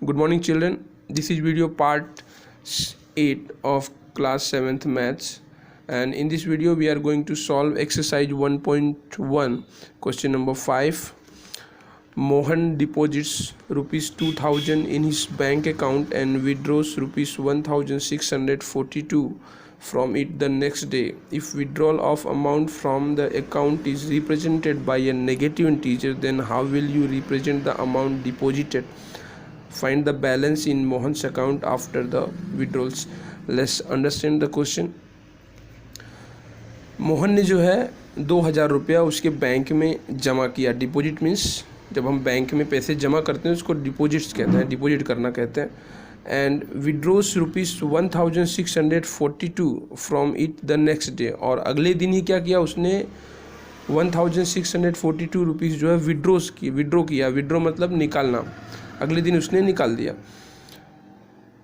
Good morning children. This is video part 8 of class 7th maths, and in this video we are going to solve exercise 1.1 question number 5. Mohan deposits rupees 2000 in his bank account and withdraws rupees 1642 from it the next day. If withdrawal of amount from the account is represented by a negative integer, then how will you represent the amount deposited? Find the balance in Mohan's account after the withdrawals. Let's understand the question. Mohan ने जो है 2000 रुपया उसके bank में जमा किया. Deposit means जब हम बैंक में पैसे जमा करते हैं उसको डिपॉजिट्स कहते हैं, डिपॉजिट करना कहते हैं. And withdraws rupees 1642 from it the next day. और अगले दिन ही क्या किया उसने 1642 रुपीज़ जो है विड्रॉ किया. विड्रॉ मतलब निकालना. अगले दिन उसने निकाल दिया.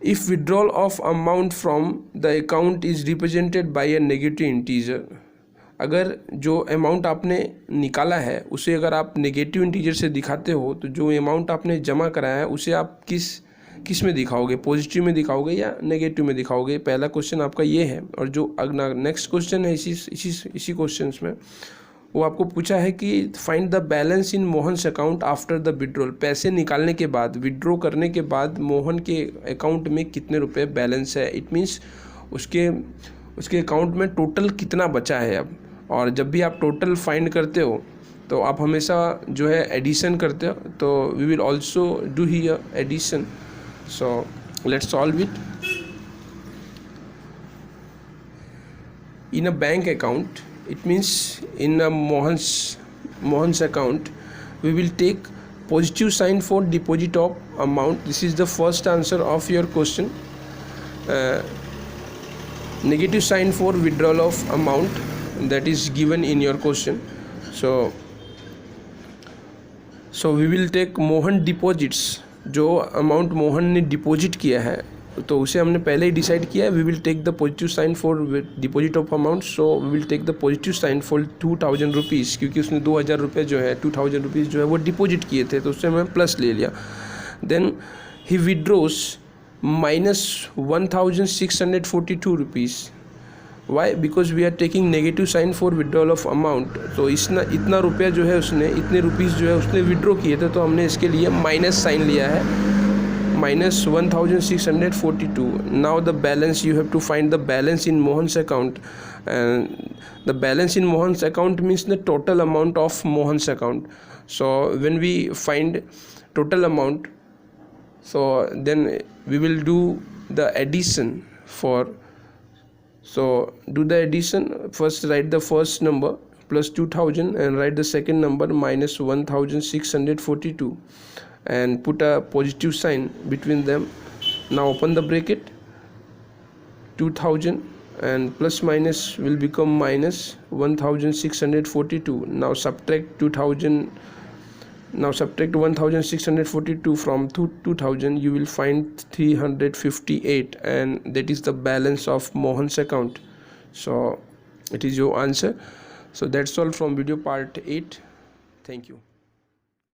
If withdrawal of amount from the account is represented by a negative integer. अगर जो अमाउंट आपने निकाला है उसे अगर आप नेगेटिव इंटीजर से दिखाते हो तो जो अमाउंट आपने जमा कराया है उसे आप किस में दिखाओगे? पॉजिटिव में दिखाओगे या नेगेटिव में दिखाओगे? पहला क्वेश्चन आपका ये है. और जो अगला नेक्स्ट क्वेश्चन है इसी क्वेश्चन में वो आपको पूछा है कि find the balance in Mohan's account after the withdrawal. पैसे निकालने के बाद, विड्रॉ करने के बाद मोहन के अकाउंट में कितने रुपए बैलेंस है. इट मीन्स उसके अकाउंट में टोटल कितना बचा है अब. और जब भी आप टोटल फाइंड करते हो तो आप हमेशा जो है एडिशन करते हो. तो we will also do here addition. So let's solve it. In a bank account, it means in a Mohan's account we will take positive sign for deposit of amount. This is the first answer of your question. Negative sign for withdrawal of amount, that is given in your question. So we will take Mohan deposits. जो amount Mohan ने deposit किया है तो उसे हमने पहले ही decide किया है. We will take the positive sign for deposit of amount. So we will take the positive sign for 2000 rupees, क्योंकि उसने 2000 रुपये जो है 2000 रुपीज़ जो है वो डिपॉजिट किए थे तो उससे मैं प्लस ले लिया. Then he withdraws -1642 rupees. Why? Because we are taking negative sign for withdrawal of amount. तो इतना रुपया जो है उसने, इतने रुपीज़ जो है उसने विड्रॉ किए थे तो हमने इसके लिए माइनस साइन लिया है. -1642. Now the balance, you have to find the balance in Mohan's account, and the balance in Mohan's account means the total amount of Mohan's account. So when we find total amount, so then we will do the addition for. So do the addition. First write the first number plus 2000 and write the second number minus 1642 and put a positive sign between them. Now open the bracket. 2000 and plus minus will become minus 1642. Now subtract 2000. Now subtract 1642 from 2000. You will find 358, and that is the balance of Mohan's account. So it is your answer. So that's all from video part 8. Thank you.